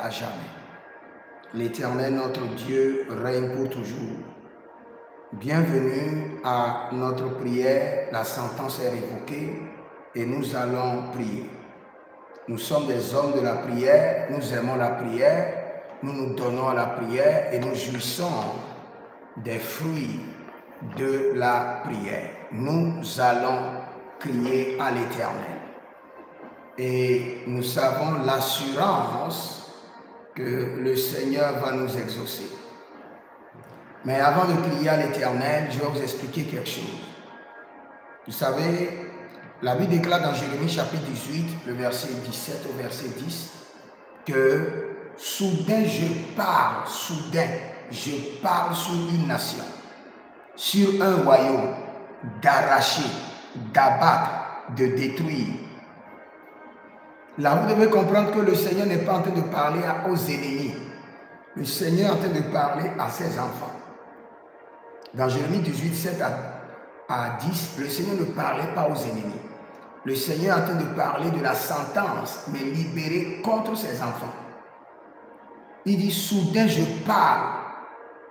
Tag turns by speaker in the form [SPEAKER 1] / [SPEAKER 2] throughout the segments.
[SPEAKER 1] à jamais. L'Éternel, notre Dieu, règne pour toujours. Bienvenue à notre prière. La sentence est révoquée et nous allons prier. Nous sommes des hommes de la prière, nous aimons la prière, nous nous donnons à la prière et nous jouissons des fruits de la prière. Nous allons crier à l'Éternel. Et nous savons l'assurance que le Seigneur va nous exaucer. Mais avant de crier à l'Éternel, je vais vous expliquer quelque chose. Vous savez, la Bible déclare dans Jérémie chapitre 18, le verset 17 au verset 10, que soudain je parle sur une nation, sur un royaume, d'arracher, d'abattre, de détruire. Là, vous devez comprendre que le Seigneur n'est pas en train de parler aux ennemis. Le Seigneur est en train de parler à ses enfants. Dans Jérémie 18, 7 à 10, le Seigneur ne parlait pas aux ennemis. Le Seigneur est en train de parler de la sentence, mais libérée contre ses enfants. Il dit, soudain je parle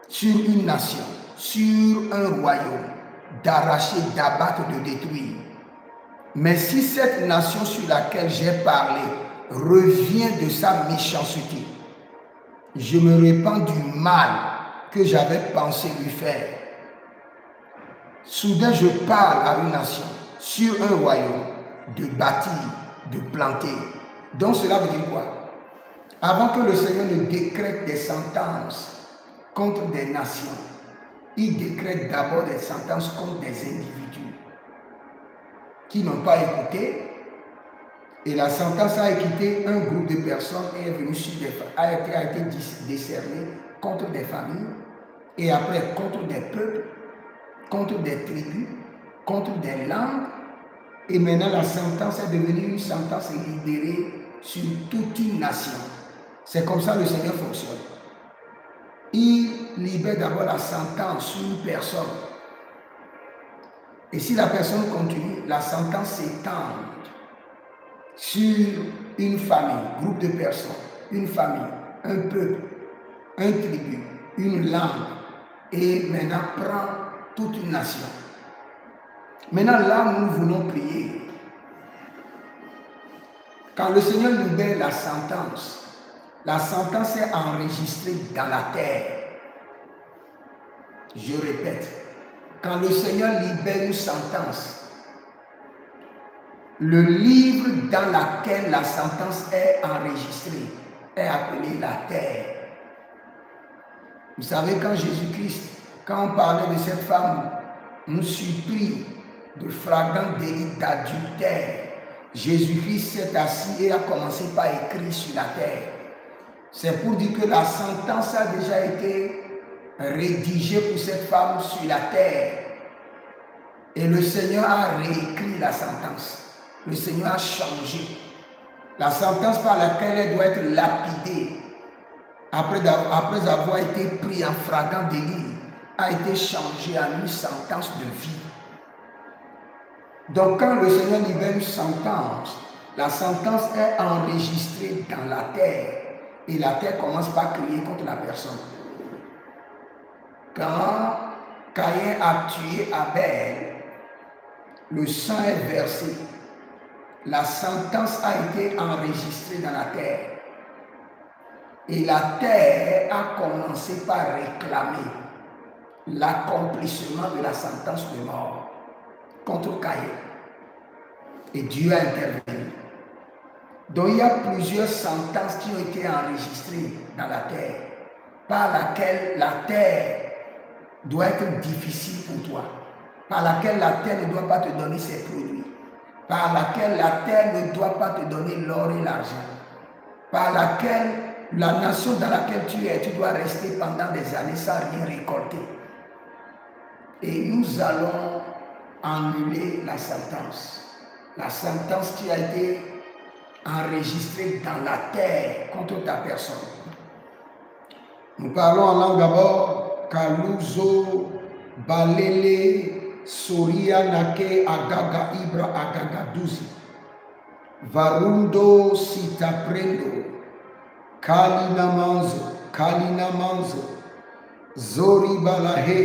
[SPEAKER 1] sur une nation, sur un royaume, d'arracher, d'abattre, de détruire. Mais si cette nation sur laquelle j'ai parlé revient de sa méchanceté, je me répands du mal que j'avais pensé lui faire. Soudain je parle à une nation, sur un royaume, de bâtir, de planter. Donc cela veut dire quoi? Avant que le Seigneur ne décrète des sentences contre des nations, il décrète d'abord des sentences contre des individus qui n'ont pas écouté. Et la sentence a quitté un groupe de personnes et est venue sur des femmes, a été décernée contre des familles et après contre des peuples, contre des tribus, contre des langues. Et maintenant la sentence est devenue une sentence libérée sur toute une nation. C'est comme ça que le Seigneur fonctionne. Il libère d'abord la sentence sur une personne. Et si la personne continue, la sentence s'étend sur une famille, groupe de personnes, une famille, un peuple, un tribu, une langue, et maintenant prend toute une nation. Maintenant là, nous voulons prier. Quand le Seigneur libère la sentence est enregistrée dans la terre. Je répète, quand le Seigneur libère une sentence, le livre dans lequel la sentence est enregistrée est appelé la terre. Vous savez, quand Jésus-Christ, quand on parlait de cette femme, nous surpris de flagrant délit d'adultère, Jésus-Christ s'est assis et a commencé par écrire sur la terre. C'est pour dire que la sentence a déjà été rédigée pour cette femme sur la terre. Et le Seigneur a réécrit la sentence. Le Seigneur a changé. La sentence par laquelle elle doit être lapidée, après avoir été pris en flagrant délit, a été changée en une sentence de vie. Donc quand le Seigneur libère une sentence, la sentence est enregistrée dans la terre et la terre commence par crier contre la personne. Quand Caïn a tué Abel, le sang est versé. La sentence a été enregistrée dans la terre. Et la terre a commencé par réclamer l'accomplissement de la sentence de mort contre Caïn. Et Dieu a intervenu. Donc il y a plusieurs sentences qui ont été enregistrées dans la terre, par laquelle la terre doit être difficile pour toi, par laquelle la terre ne doit pas te donner ses produits, par laquelle la terre ne doit pas te donner l'or et l'argent, par laquelle la nation dans laquelle tu es, tu dois rester pendant des années sans rien récolter. Et nous allons annuler la sentence qui a été enregistrée dans la terre contre ta personne. Nous parlons en langue d'abord. Kaluzo, Balele, Soria, Nake, Agaga, Ibra, Agaga, Duzi. Varundo, Sitaprendo. Kalina manzo, zori balahe,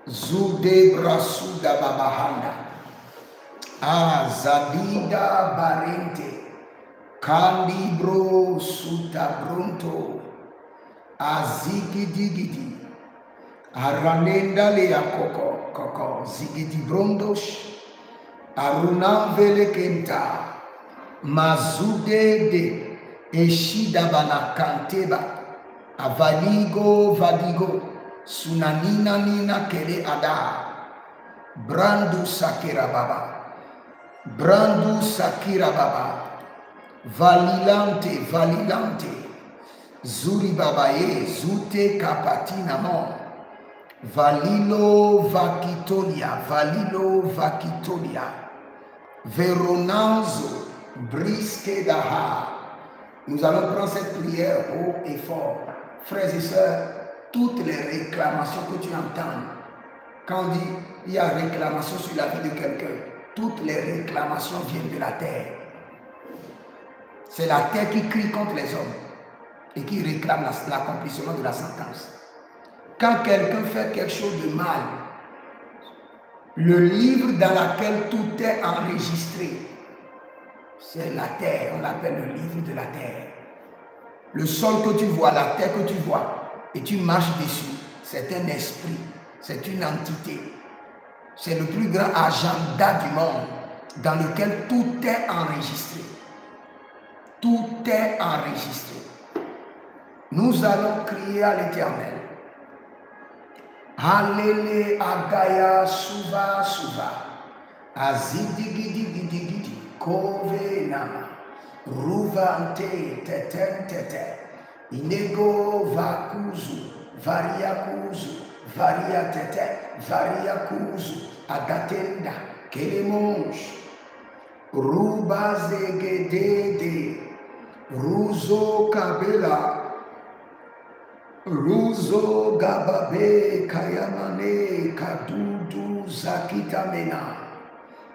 [SPEAKER 1] zude brasuda babahanda, zadida barente, kandibro suta bronto, azigidigidi, aranenda lea koko, zigidi brondosh, aruna vele kenta, mazude de, eshida bana kanteba, avaligo vadigo, sunanina nina kele ada, brandu sakira baba, valilante, zuri babaye, zute kapatina mo, valilo vakitolia, veronanzo, brisque daha. Nous allons prendre cette prière haut et fort. Frères et sœurs, toutes les réclamations que tu entends, quand on dit il y a réclamation sur la vie de quelqu'un, toutes les réclamations viennent de la terre. C'est la terre qui crie contre les hommes et qui réclame l'accomplissement de la sentence. Quand quelqu'un fait quelque chose de mal, le livre dans lequel tout est enregistré, c'est la terre, on l'appelle le livre de la terre. Le sol que tu vois, la terre que tu vois, et tu marches dessus, c'est un esprit, c'est une entité. C'est le plus grand agenda du monde dans lequel tout est enregistré. Tout est enregistré. Nous allons crier à l'Éternel. Alele agaya suva, azidigidigidigidi. Kovena, Ruvante, tete, Inego vakuzu, varia tete, varia kuzu, agatenda, kelemonj, rubazegedede, ruzo kabela, ruzo gababe, kayamane, kadudu, zakitamena.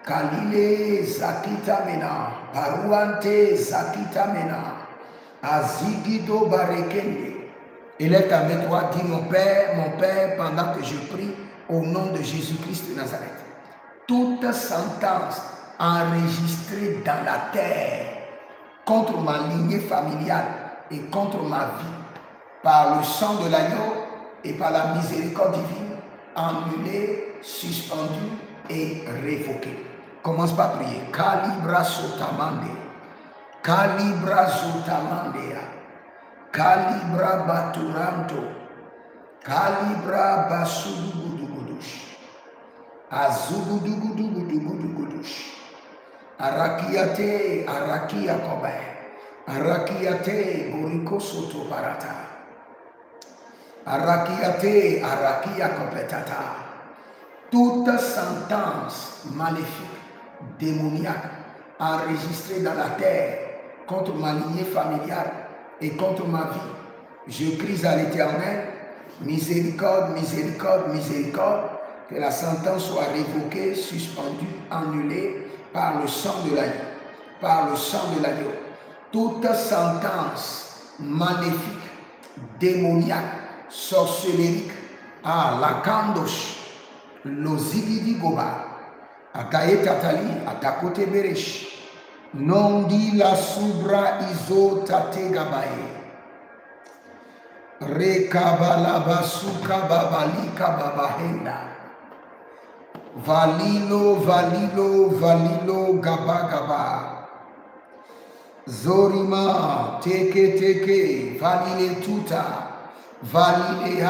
[SPEAKER 1] Kalile zakita mena, paruante zakita mena, azigido barekende. Élève avec toi, dis mon Père, pendant que je prie au nom de Jésus-Christ de Nazareth. Toute sentence enregistrée dans la terre contre ma lignée familiale et contre ma vie, par le sang de l'agneau et par la miséricorde divine, annulée, suspendue et révoquée. Commence par prier. Calibra sotamande. Calibra sotamandea. Calibra baturanto. Calibra basudugudugudush. Azugudugudugudugudush. Arakiate, arakia kobe. Arakiate, boriko soto barata. Arakiate, arakia kopetata. Toute sentence maléfique, démoniaque, enregistrée dans la terre contre ma lignée familiale et contre ma vie, je crie à l'Éternel, miséricorde, que la sentence soit révoquée, suspendue, annulée par le sang de l'agneau. Toute sentence maléfique, démoniaque, sorcellérique, la kandosh, lozigidi goba, agaetatali, atakote beresh, non di la subra izo tate gabae, rekabalaba suka babalika babahenda, valilo gaba, zorima teke, valile tuta, valile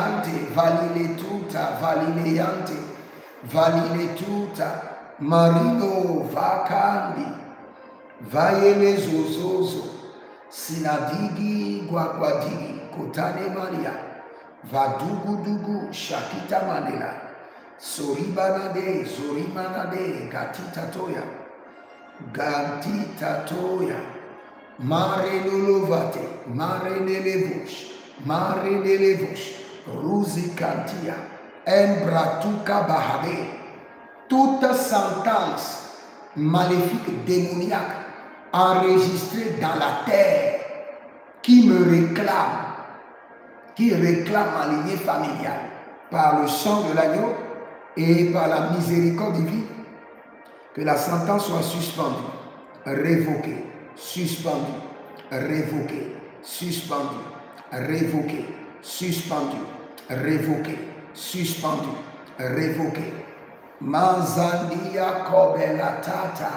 [SPEAKER 1] tuta, marino vakandi, vayele zozozo, sinadigi guaguadigi, kotane maria, vadugudugu, shakita manela, zorimanade, gatita toya, mare lolovate, mare nelevush, ruzi kantia, embratuka bahabe. Toute sentence maléfique, démoniaque, enregistrée dans la terre qui me réclame, qui réclame ma lignée familiale par le sang de l'agneau et par la miséricorde divine, que la sentence soit suspendue, révoquée, suspendue, révoquée, suspendue, révoquée, suspendue, révoquée, suspendue, révoquée. Manzandia kobelatata.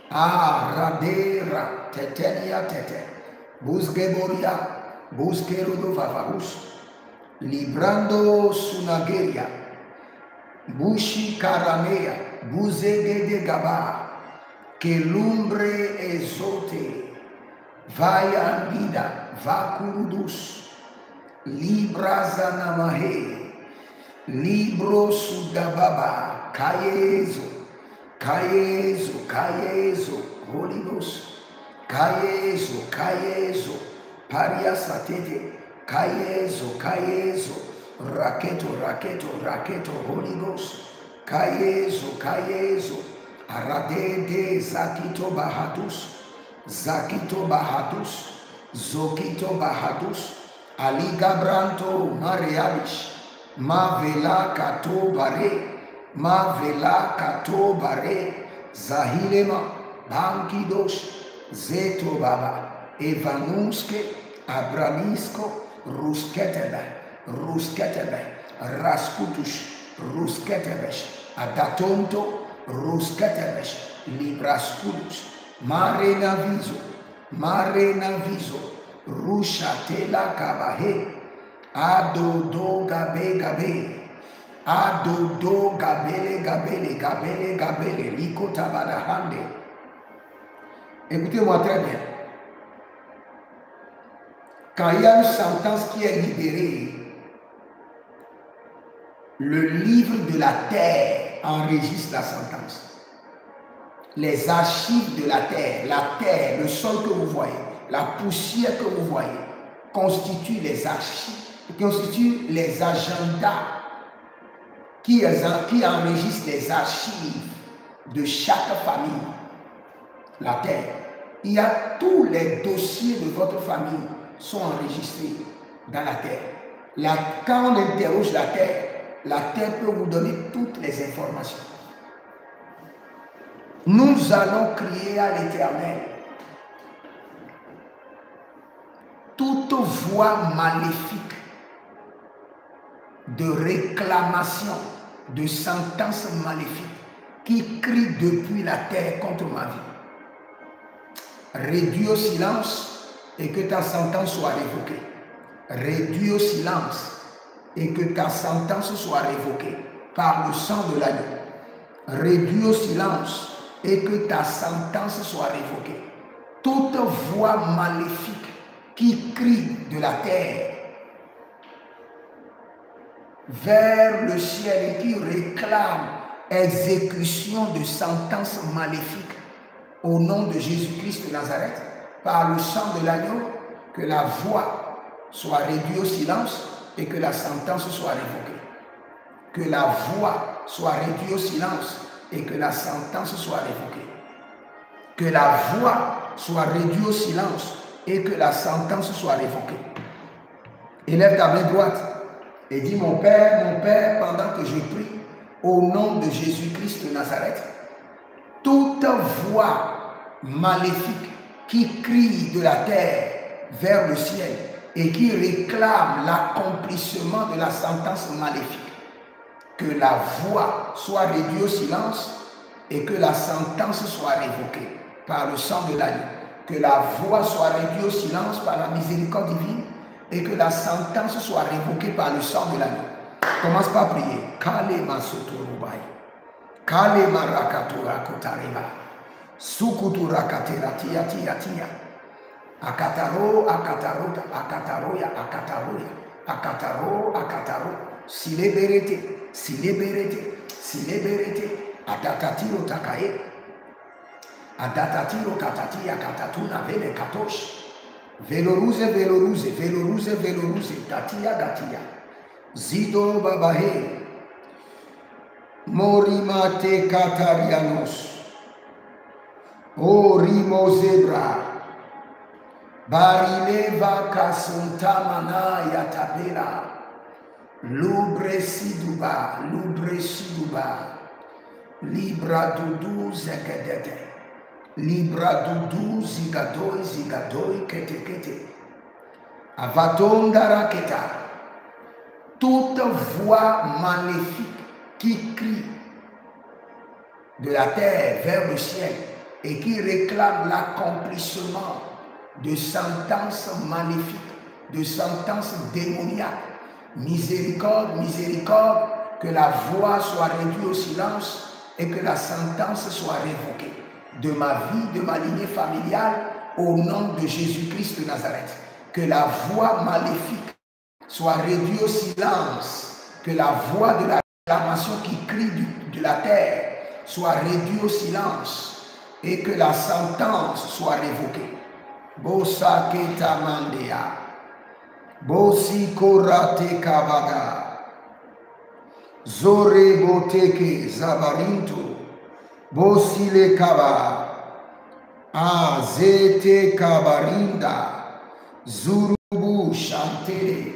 [SPEAKER 1] Radera tetenia tete. Busgeboria, buskerudo vavarus. Librando sunageria. Bushi karamea, buzege de gaba. Que lumbre ezote. Vaya vida, vacurudus. Libra zanamahe. Libro sudababa, caiezo, caiezo, caiezo, Holy Ghost, caiezo, caiezo, pariasatete, caiezo, caiezo, raqueto, raqueto, raqueto, Holy Ghost, caiezo, caiezo, aradede, zakito bahatus, zokito bahatus, aligabranto, mariabish, ma vela kato bare, zahilema, bankidos, zeto baba, evanuske, abramisko, rusketebe, raskutush, rusketebesh, adatonto, rusketebesh, libraskudus, mare navizo, rushatela kabahe, adodo gabe, adodo gabele, likota badahande. Écoutez-moi très bien. Quand il y a une sentence qui est libérée, le livre de la terre enregistre la sentence. Les archives de la terre, le sol que vous voyez, la poussière que vous voyez, constituent les archives, constituent les agendas qui enregistrent les archives de chaque famille. La terre. Il y a tous les dossiers de votre famille sont enregistrés dans la terre. Quand on interroge la terre peut vous donner toutes les informations. Nous allons crier à l'Éternel. Toute voix maléfique de réclamation, de sentence maléfique qui crie depuis la terre contre ma vie, réduis au silence et que ta sentence soit révoquée. Réduis au silence et que ta sentence soit révoquée par le sang de l'agneau. Réduis au silence et que ta sentence soit révoquée. Toute voix maléfique qui crie de la terre vers le ciel et qui réclame exécution de sentences maléfiques au nom de Jésus-Christ de Nazareth, par le sang de l'agneau, que la voix soit réduite au silence et que la sentence soit révoquée. Que la voix soit réduite au silence et que la sentence soit révoquée. Que la voix soit réduite au silence et que la sentence soit révoquée. Élève ta main droite et dis: mon Père, pendant que je prie, au nom de Jésus-Christ de Nazareth, toute voix maléfique qui crie de la terre vers le ciel et qui réclame l'accomplissement de la sentence maléfique, que la voix soit réduite au silence et que la sentence soit révoquée par le sang de l'agneau. Que la voix soit réduite au silence par la miséricorde divine et que la sentence soit révoquée par le sang de l'agneau. Commence par prier. Kalema sotorubai. Kalema rakatura kotareba. Sukutura katera tia tia tia. Akataro akatarota akataroya akataroya. Akataro akataro. Sileberete. Sileberete. Sileberete. Adatatiro takae. Adatatiro katatia katatuna vele katosh. Veloruze, veloruze, veloruze, veloruze, gatia, gatia. Zido babahe. Morimate katarianos. O rimo zebra. Barileva kasontamana yatapela. Lubre siduba. Libra dudu zegedete. Libra dudu zigadoi kete. Avatonda raketa. Toute voix maléfique qui crie de la terre vers le ciel et qui réclame l'accomplissement de sentences maléfiques, de sentences démoniaques. Miséricorde, que la voix soit réduite au silence et que la sentence soit révoquée de ma vie, de ma lignée familiale, au nom de Jésus-Christ de Nazareth. Que la voix maléfique soit réduite au silence, que la voix de la réclamation qui crie de la terre soit réduite au silence et que la sentence soit révoquée. Bosa keta mandea, bosi korate kabada, zore boteke zabarinto, bosi le kaba, azete kabarinda, zurubu chantele,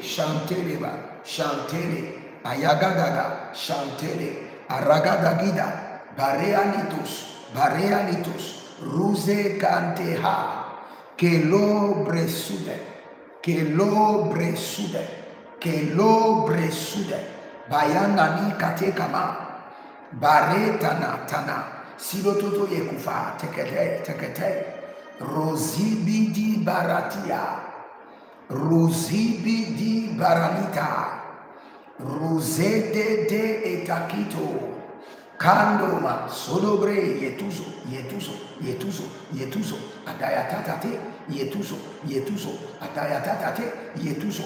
[SPEAKER 1] ayagadaga, chantele, aragadagida, bareanitos, ruse canteha, que l'obre sude, bayanani katekama, baretana tana, silototo yekufa, tekete, rosibidi baranita, rosede de etakito, kandoma, sodobre, yetuzo, adayatate, yetuzo, adayatate, yetuzo,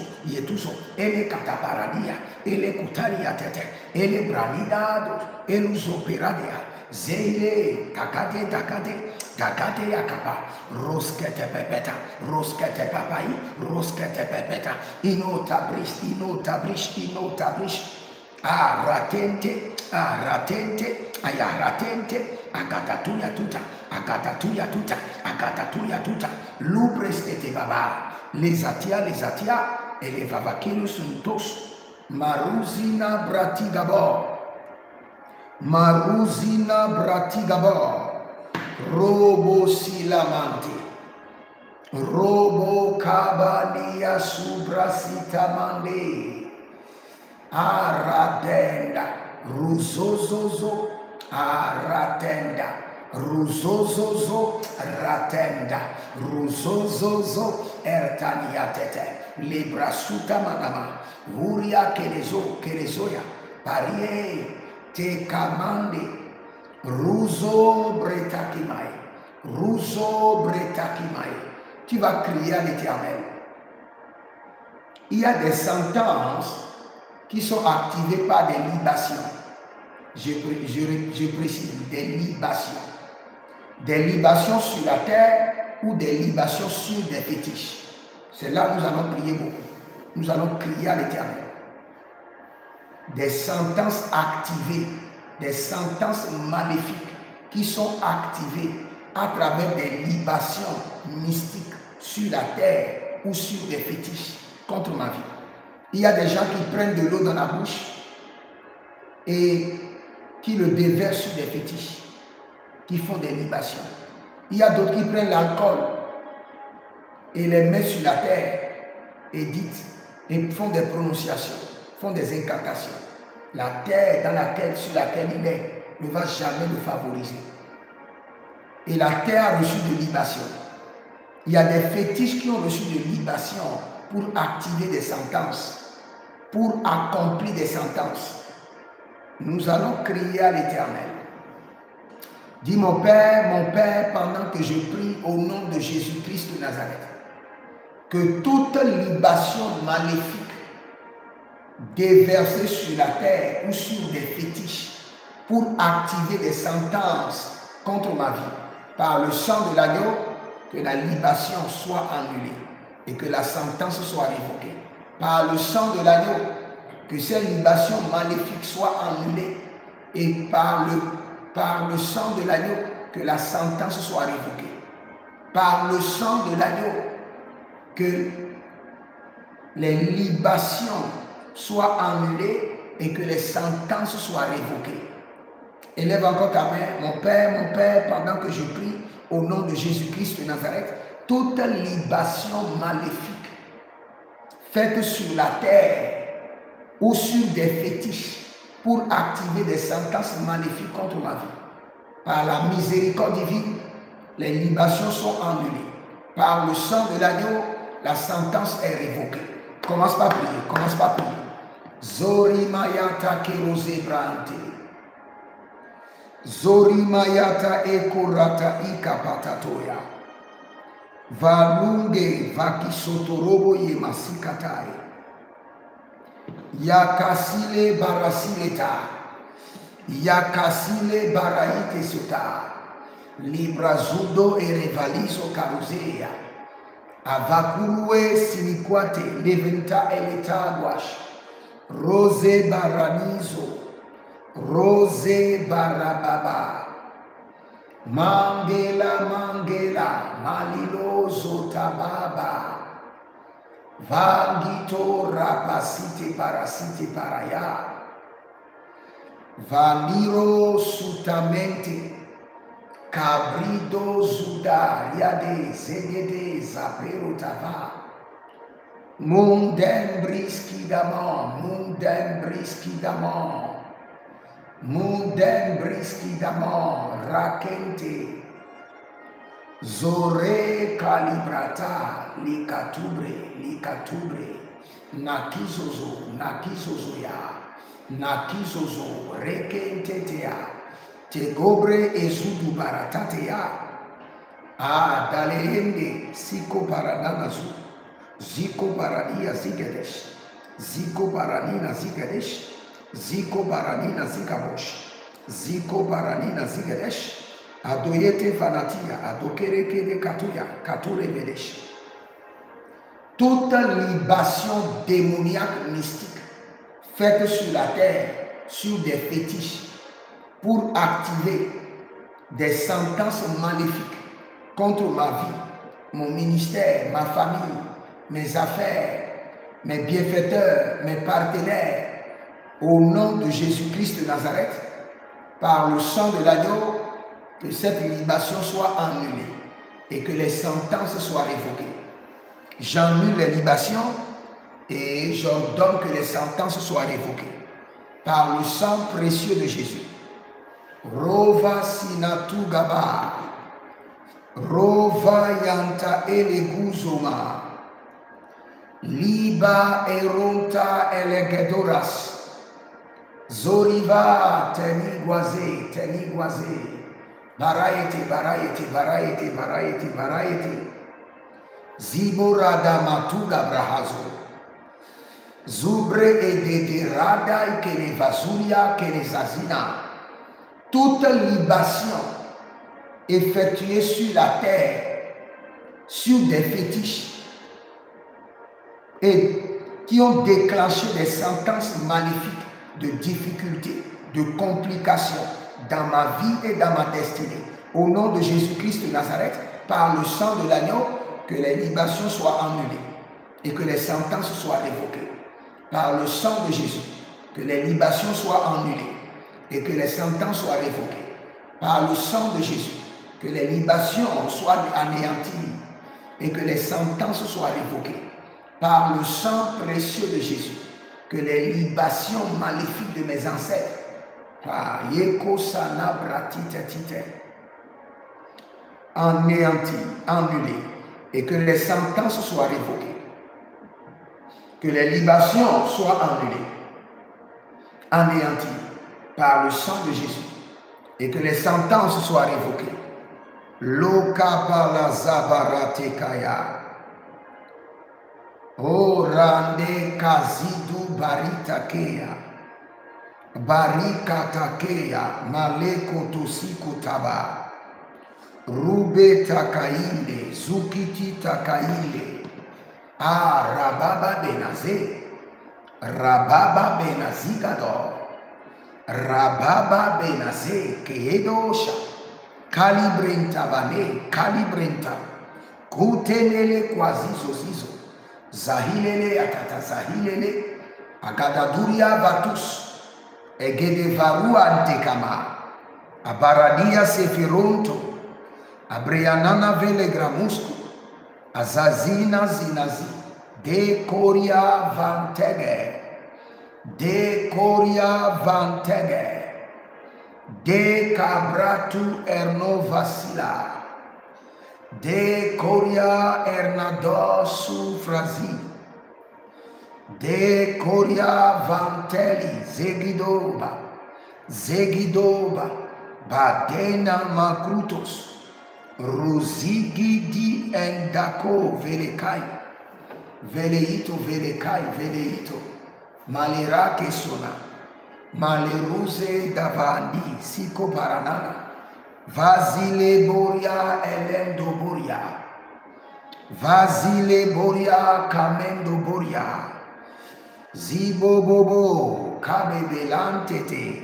[SPEAKER 1] ele cataparadia, ele cutaria tete, ele branidados, eluso peradia, zele, takate yakaba, roskete pepeta, inotabrish, aratente, akatatuya tuta, lubrestete baba, les atia, et les vavaqueros suntos, maruzina bratigabor, robo silamante, robo cabalia subrasitamande, aradenda, ruzozozo, aratenda, ruzozozo, ratenda, ruzozozo, ertaniatete, librasuta manama, uria kerezoya, parie, te kamande, ruzo bretakimai. Tu vas crier à l'Éternel. Il y a des sentences qui sont activées par des libations. Je précise, des libations. Des libations sur la terre ou des libations sur des fétiches. C'est là que nous allons prier beaucoup. Nous allons crier à l'Éternel. Des sentences activées, des sentences maléfiques qui sont activées à travers des libations mystiques sur la terre ou sur des fétiches contre ma vie. Il y a des gens qui prennent de l'eau dans la bouche et qui le déversent sur des fétiches, qui font des libations. Il y a d'autres qui prennent l'alcool et les mettent sur la terre et font des prononciations, font des incantations. La terre sur laquelle il est ne va jamais le favoriser. Et la terre a reçu de libation. Il y a des fétiches qui ont reçu de libation pour activer des sentences, pour accomplir des sentences. Nous allons crier à l'Éternel. Dis mon Père, pendant que je prie au nom de Jésus-Christ de Nazareth, que toute libation maléfique déversée sur la terre ou sur des fétiches pour activer des sentences contre ma vie, par le sang de l'agneau, que la libation soit annulée et que la sentence soit révoquée. Par le sang de l'agneau, que ces libations maléfiques soient annulées et par le sang de l'agneau, que la sentence soit révoquée. Par le sang de l'agneau, que les libations soient annulées et que les sentences soient révoquées. Élève encore ta main. Mon Père, pendant que je prie au nom de Jésus-Christ de Nazareth, toute libation maléfique faite sur la terre ou sur des fétiches pour activer des sentences maléfiques contre ma vie, par la miséricorde divine, les libations sont annulées. Par le sang de l'agneau, la sentence est révoquée. Commence par prier, commence par prier. Zori mayata kerose brante. Zori mayata ekorata ikapatatoya. Valunge vakisotorobo yemasikatae. Yakasile barasileta. Yakasile baraite sota. Librazudo e revaliso carusea. Avakurue siniquate leventa eletaguash. Rose baranizo. Rose barababa. Mangela malilozo tababa. Vangito rapasite parasite paraya. Vaniro sutamente. Cabrido zuda riade zegede zapero tava. Mundem briskidamon, mundem briskidamon. Mundem briskidamon, rakente. Zore calibrata, likatubre. Nakizozo ya. Nakizozo, rekentetea. Tegobre ezudu baratatea. Dalehende siko parananazu. Ziko barania zigedesh. Ziko baranina zigedesh. Ziko baranina zigabosh. Ziko baranina zigedesh. Adoyete fanatia. Adokereke de katuya. Kature vedesh. Toute libation démoniaque mystique faite sur la terre, sur des fétiches, pour activer des sentences maléfiques contre ma vie, mon ministère, ma famille, mes affaires, mes bienfaiteurs, mes partenaires, au nom de Jésus-Christ de Nazareth, par le sang de l'agneau, que cette libation soit annulée et que les sentences soient révoquées. J'annule les libations et j'ordonne que les sentences soient révoquées par le sang précieux de Jésus. Rova sinatu gaba. Rova yanta eleguzoma. Liba eronta elegedoras. Zoriva teniguaze. Barayete. Ziborada matuga brahazo. Zubre edederada kelevasuria kelezazina. Toute libation effectuée sur la terre, sur des fétiches, et qui ont déclenché des sentences maléfiques de difficultés, de complications dans ma vie et dans ma destinée. Au nom de Jésus-Christ de Nazareth, par le sang de l'agneau, que les libations soient annulées et que les sentences soient révoquées. Par le sang de Jésus, que les libations soient annulées et que les sentences soient révoquées. Par le sang de Jésus, que les libations soient anéanties et que les sentences soient révoquées. Par le sang précieux de Jésus, que les libations maléfiques de mes ancêtres, anéanties, annulées, et que les sentences soient révoquées. Que les libations soient annulées, anéanties, par le sang de Jésus, et que les sentences soient révoquées. Lokapala zabaratekaya. Orande kazidu baritakeya. Barikatakeya maleko tosiko taba. Rube takainde, zukiti takainde. Rababa benaze. Rababa benazigador. Rababa benaze keedosha. Calibrenta vane, calibrenta. Kutenele kwazizo zizo. Zahilele atata zahilele. Agadaduria vatus. Egede varu antekama. Abaradia sefironto. Abreanana vele gramusco. Azazina zinazi. De Coria Vantege. De Coria Vantege. De Cabratu Erno Vasila. De Coria Ernadosu Frazi. De Coria Vanteli Zegidoba. Zegidoba. Badena Makrutos. Rosigi Endako Velekai. Veleito, Velekai, Veleito. Malera Kesona. Maleruse Davandi, Siko Paranana. Vasile Boria Elendo Boria. Vasile Boria Kamendo Boria. Zibo Bobo Kabebelantete.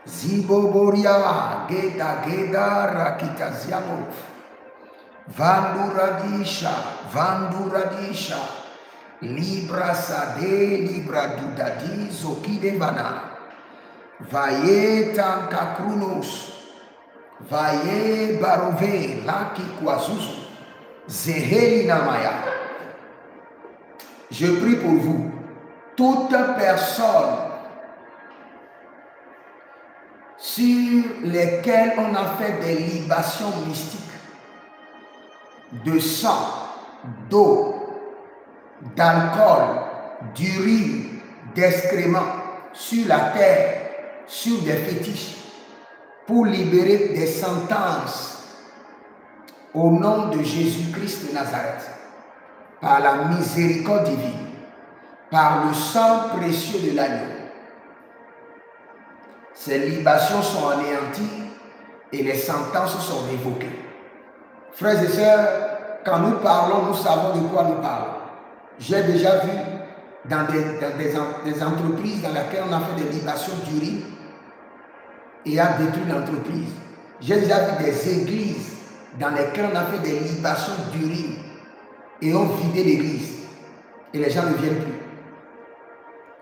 [SPEAKER 1] Zibo Boria Geda Geda Rakitaziano. Vanduradisha, Vanduradisha. Libra Sade, Libra Dudadi, Zokide Vana. Vaye Tankakrunos. Vaye Barove, Laki Kwazuzu. Zeheli Namaya. Je prie pour vous. Toute personne sur lesquelles on a fait des libations mystiques, de sang, d'eau, d'alcool, d'urine, d'excréments sur la terre, sur des fétiches, pour libérer des sentences au nom de Jésus-Christ de Nazareth, par la miséricorde divine, par le sang précieux de l'agneau. Ces libations sont anéanties et les sentences sont révoquées. Frères et sœurs, quand nous parlons, nous savons de quoi nous parlons. J'ai déjà vu dans des entreprises dans lesquelles on a fait des libations d'urine et a détruit l'entreprise. J'ai déjà vu des églises dans lesquelles on a fait des libations d'urine et ont vidé l'église et les gens ne viennent plus.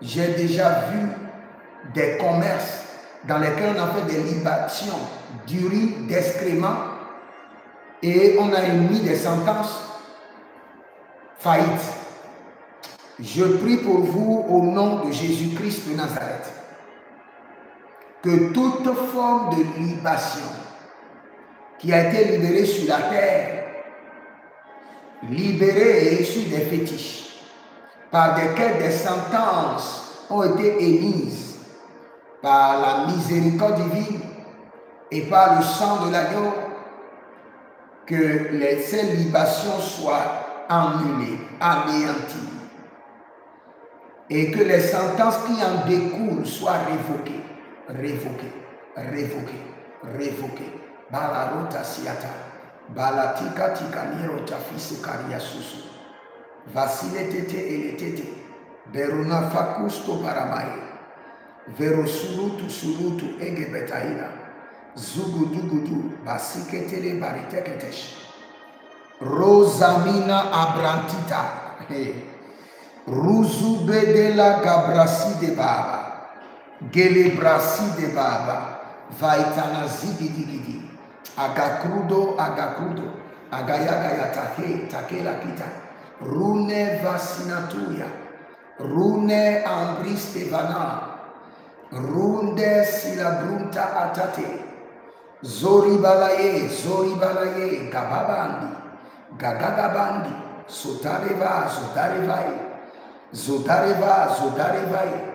[SPEAKER 1] J'ai déjà vu des commerces dans lesquels on a fait des libations d'urine, d'excréments et on a émis des sentences faillites. Je prie pour vous au nom de Jésus-Christ de Nazareth que toute forme de libation qui a été libérée sur la terre, libérée sur des fétiches, par desquels des sentences ont été émises par la miséricorde divine et par le sang de l'agneau, que ces libations soient annulées, anéanties, et que les sentences qui en découlent soient révoquées, révoquées, révoquées, révoquées. Balarota siata, balatika tikaniro tafise karia susu, vasile tete eletete, beruna fakusto paramae, vero surutu surutu egebetaina, zugudugudu, basiketele bariteketesh, rosamina abrantita, ruzube de la gabrasi de baba, gelebrasi de baba, vaitana zigidigidi, agakrudo, agakrudo, agayagaya take, takela kita, rune vasinatuya, rune ambriste vana, runde silabrunta atate, zoribalaye, zoribalaye, gababandi, gagagabandi, sotareva, sotarevae, zotareva, zotarevae,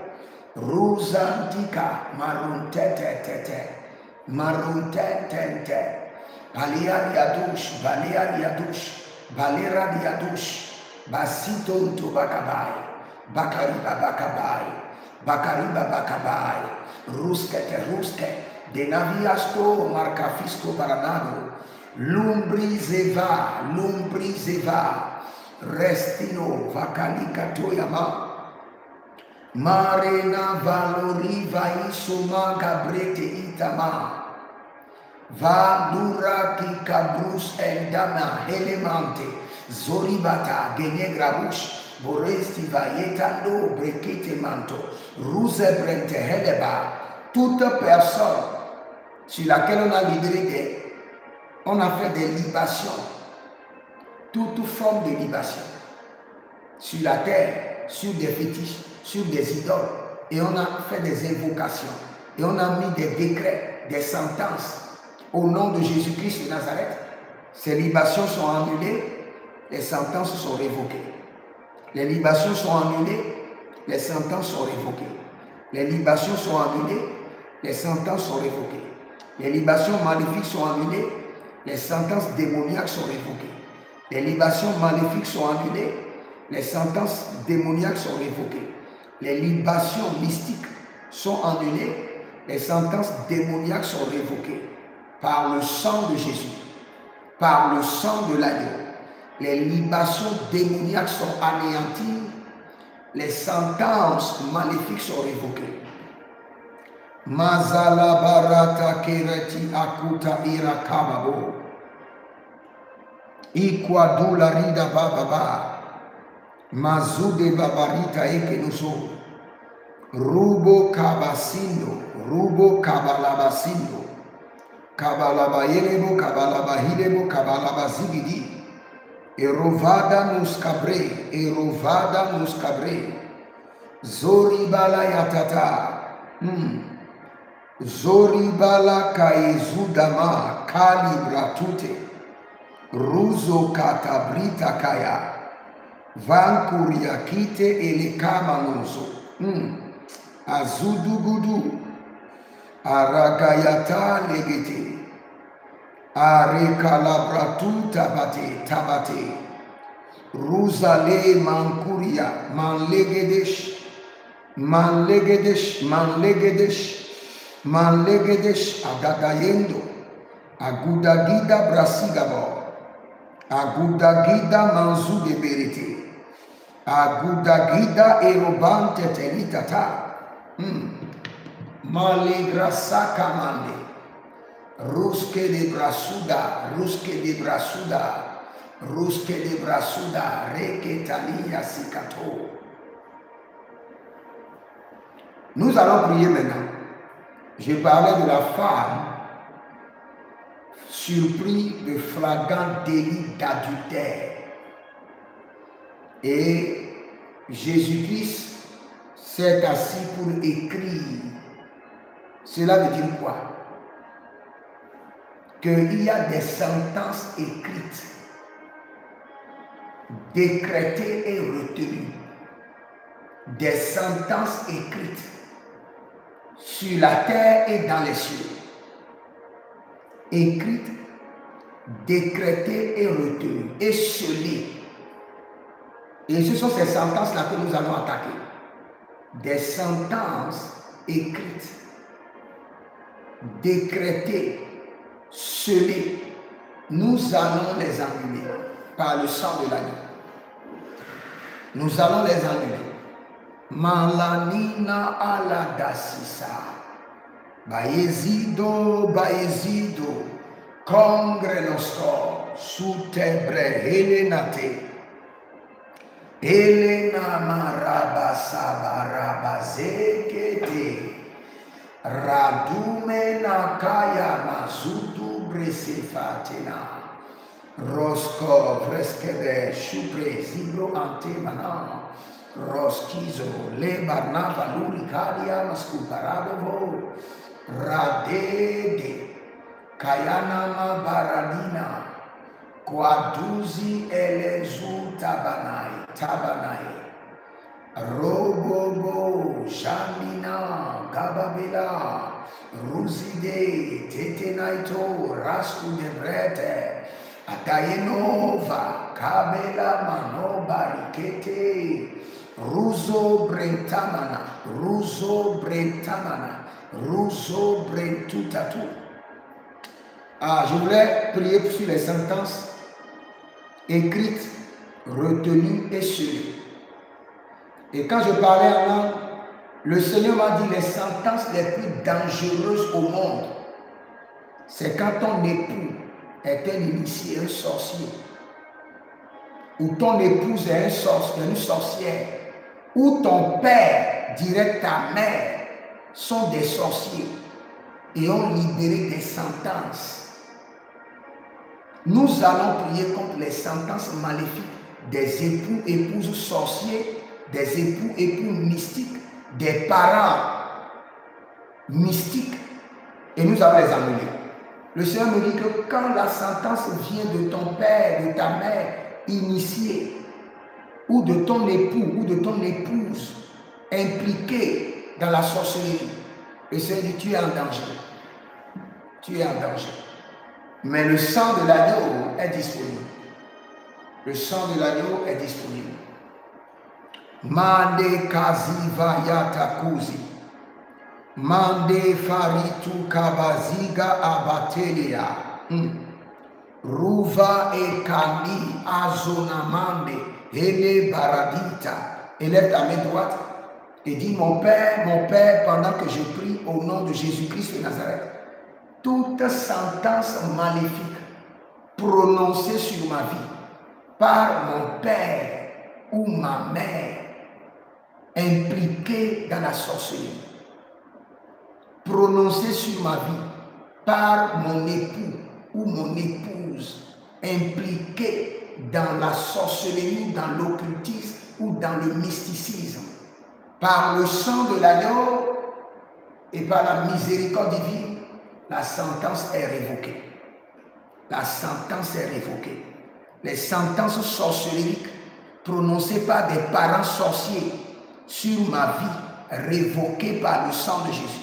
[SPEAKER 1] Rosantika maruntete tete maruntete balia diadush balia diadush balera diadush basitonto bakabai bakariba bakabai bakariba bakabai ruskete ruske denaviasto marcafisco paranado lumbrizeva restino vakalika toyama Marena valoriva isoma gabrete itama Va dura ki kabrus eldama elemante zoribata genegrabush boresti vayetando brekete manto ruse brente hedeba. Toute personne sur laquelle on a livré on a fait des libations, toute forme de libation sur la terre, sur des fétiches, sur des idoles, et on a fait des invocations et on a mis des décrets, des sentences au nom de Jésus-Christ de Nazareth. Ces libations sont annulées, les sentences sont révoquées. Les libations sont annulées, les sentences sont révoquées. Les libations sont annulées, les sentences sont révoquées. Les libations maléfiques sont annulées, les sentences démoniaques sont révoquées. Les libations maléfiques sont annulées, les sentences démoniaques sont révoquées. Les libations mystiques sont annulées, les sentences démoniaques sont révoquées. Par le sang de Jésus, par le sang de l'agneau, les libations démoniaques sont anéanties, les sentences maléfiques sont révoquées. Mazala barata kereti akuta ira kababo. Ikwadula rida bababa. Mazude babarita ekenuso. Rubo kabasindo. Rubo kabalabasindo. Kabalabayelebo, kabalabahilebo, kabalabazigidi. Erovada muskabre. Zoribala yatata. Zoribala kaezudama kalibratute. Ruzo katabrita kaya. Vankuriakite elekamanuzo. Azudugudu. Aragayata legete. Arekalabratu tabate. Ruzale mankuria. Manlegedesh agagayendo. Agudagida brasigabo. Agudagida manzu de berete. Agudagida erobante telitata. Malegrasa kamande. Ruske de brasuda. Reketalia sikato. Nous allons prier maintenant. Je parlais de la femme surpris de flagrant délit d'adultère. Et Jésus-Christ s'est assis pour écrire. Cela veut dire quoi? Qu'il y a des sentences écrites, décrétées et retenues. Des sentences écrites sur la terre et dans les cieux. Écrites, décrétées et retenues, et scellées. Et ce sont ces sentences-là que nous allons attaquer. Des sentences écrites, décrétées, scellées. Nous allons les annuler par le sang de l'agneau. Nous allons les annuler. Malanina aladasisa. Baezido, congre nostro, sutebre helenate. Elena marabasabarabasekete. Radume nakaya mazudu bresefatena. Rosco vreskebe shupre zibro antemana. Roskizo le barnava luricaria mascuparadovo. Radede kayanama baradina. Quaduzi elezu tabanai. Robobo Shamina Gababela Ruzide Tetenaito Rasku de Brete Atayenova Kabela Mano Barikete Ruzo Brentutatu. Je voulais prier sur les sentences écrites, retenues et scellées. Et quand je parlais en langue, le Seigneur m'a dit les sentences les plus dangereuses au monde, c'est quand ton époux est un initié, un sorcier, ou ton épouse est une sorcière, ou ton père, dirait ta mère, sont des sorciers et ont libéré des sentences. Nous allons prier contre les sentences maléfiques des époux, épouses sorciers, des époux, époux mystiques, des parents mystiques, et nous allons les annuler. Le Seigneur me dit que quand la sentence vient de ton père, de ta mère initiée, ou de ton époux, ou de ton épouse impliquée dans la sorcellerie, le Seigneur dit, tu es en danger. Tu es en danger. Mais le sang de l'agneau est disponible. Le sang de l'agneau est disponible. Mande kaziva yatakuzi. Mande faritu kabaziga abatelia. Ruva e kani azonamande ele baradita. Élève ta main droite et dis, mon Père, pendant que je prie au nom de Jésus-Christ de Nazareth, toute sentence maléfique prononcée sur ma vie par mon père ou ma mère impliquée dans la sorcellerie, prononcée sur ma vie par mon époux ou mon épouse impliquée dans la sorcellerie, dans l'occultisme ou dans le mysticisme, par le sang de l'agneau et par la miséricorde divine, la sentence est révoquée. La sentence est révoquée. Les sentences sorcelleriques prononcées par des parents sorciers sur ma vie, révoquées par le sang de Jésus,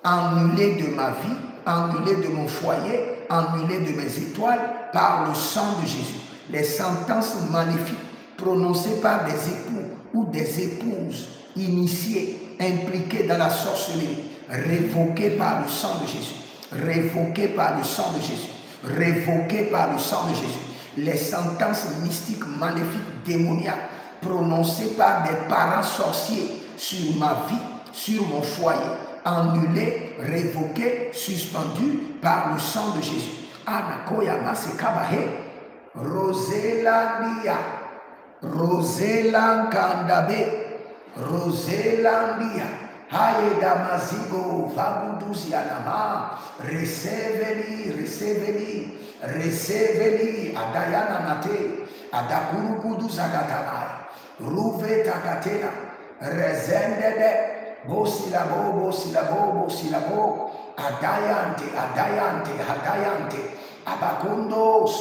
[SPEAKER 1] annulées de ma vie, annulées de mon foyer, annulées de mes étoiles par le sang de Jésus. Les sentences maléfiques prononcées par des époux ou des épouses initiées, impliquées dans la sorcellerie, révoquées par le sang de Jésus. Révoqué par le sang de Jésus, révoqué par le sang de Jésus. Les sentences mystiques, maléfiques, démoniaques, prononcées par des parents sorciers sur ma vie, sur mon foyer, annulées, révoquées, suspendues par le sang de Jésus. Anakoya Masekabahe, Roselandia, Roselankandabe, Roselandia. Haye damazigo vabuduzianama, receveli, adayana nate, adakurukudu zagatama, ruve tagatena, rezendede, bosilabo, adayante, abakundos,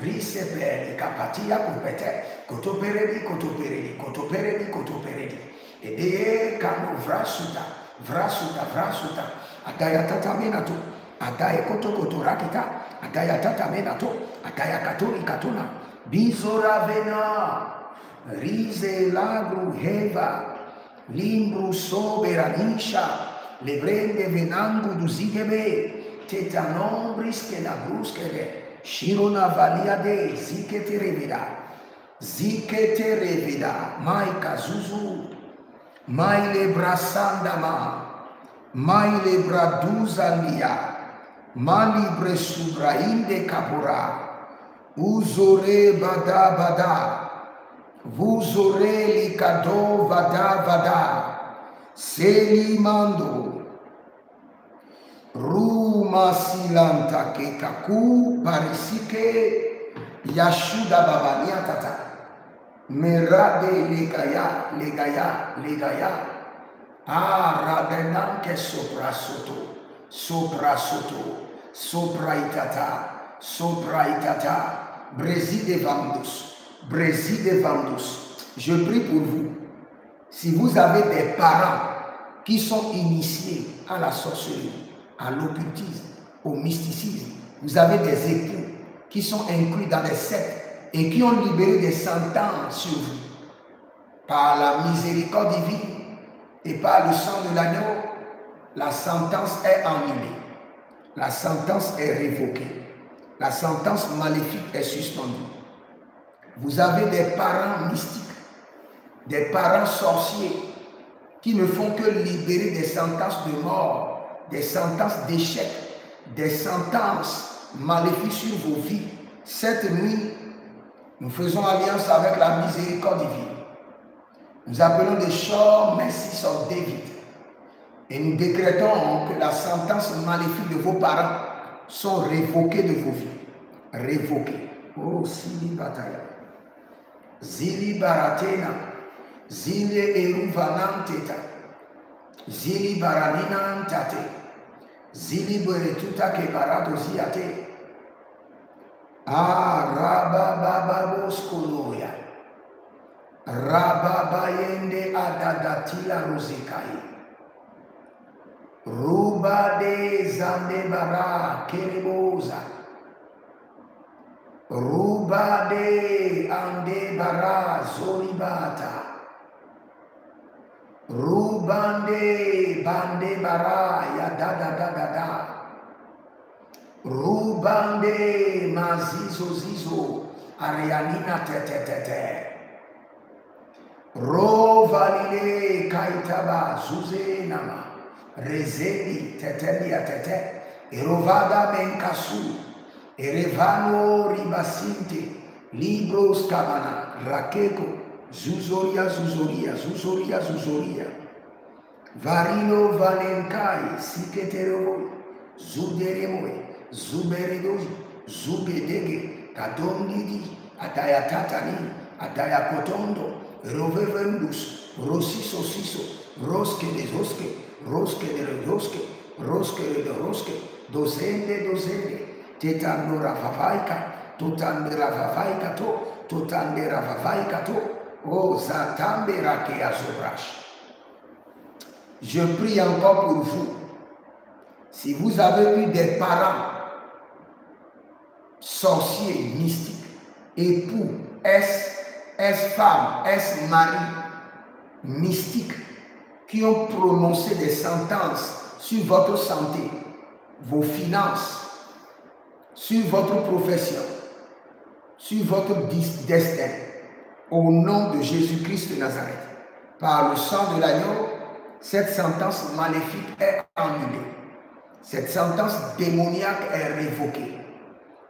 [SPEAKER 1] risebeli, kapatia kupete, kotoperedi. Ede kano vrasuta, adaya tatamenato, adaya koto rakita, adaya tatamenato, adaya katuri katuna, bizora vena, rise lagru heva, limbru soberanisha, lebrende venangu duzigebe, tetanombris che la bruschere, shirona valiade, zikete revida, mai kazuzu, mai le brasandama, mai le braduzania, mali bresubrainde capora, uzore bada, vuzore likado vada, selimando, ruma silanta ke kaku parisike, yashuda babania tata. Merade legaya, radenan ke sopra itata, Bréside Vandus. Je prie pour vous. Si vous avez des parents qui sont initiés à la sorcellerie, à l'occultisme, au mysticisme, vous avez des époux qui sont inclus dans des sectes et qui ont libéré des sentences sur vous, par la miséricorde divine et par le sang de l'agneau, la sentence est annulée, la sentence est révoquée, la sentence maléfique est suspendue. Vous avez des parents mystiques, des parents sorciers qui ne font que libérer des sentences de mort, des sentences d'échec, des sentences maléfiques sur vos vies, cette nuit, nous faisons alliance avec la miséricorde divine. Nous appelons des short mercies of David. Et nous décrétons que la sentence maléfique de vos parents sont révoquées de vos vies. Révoquées. Oh, Sili Bataya. Zili Baratena. Zili Eruvananteta. Zili Baranina Tate. Zili Beretuta Kebarado Ziate. Ah, Rababababos Koloya. Rababayende Adadatila Rosekai. Ruba de Zandebara Kerebosa. Ruba de Andebara Zoribata. Rubande Bandebara Yadadadadada. Rubande Mazizo Zizo Arianina Tetetete. Rovalile Kaitaba Zuze Nama. Rezedi tetelia tete, erovada menkasu, erevano ribasinte, libros kabana, rakeko, zuzoria, zuzoria, zuzoria, zuzoria, varino valenkai, siketerovo, zuderemoe, zuberedozi, zubedege, katondidi, atayatatani, atayakotondo, rovevendus, rosiso siso, roske de zoske, Rosque de rosque, rosque de rosque, dozende, tetandora vavaika, tutandera vavaika to, tutandera vavaika to, oh zatambera ke azobrash. Je prie encore pour vous. Si vous avez eu des parents sorciers, mystiques, époux, ex-femme, ex-mari, mystiques, qui ont prononcé des sentences sur votre santé, vos finances, sur votre profession, sur votre destin, au nom de Jésus-Christ de Nazareth. Par le sang de l'agneau, cette sentence maléfique est annulée. Cette sentence démoniaque est révoquée.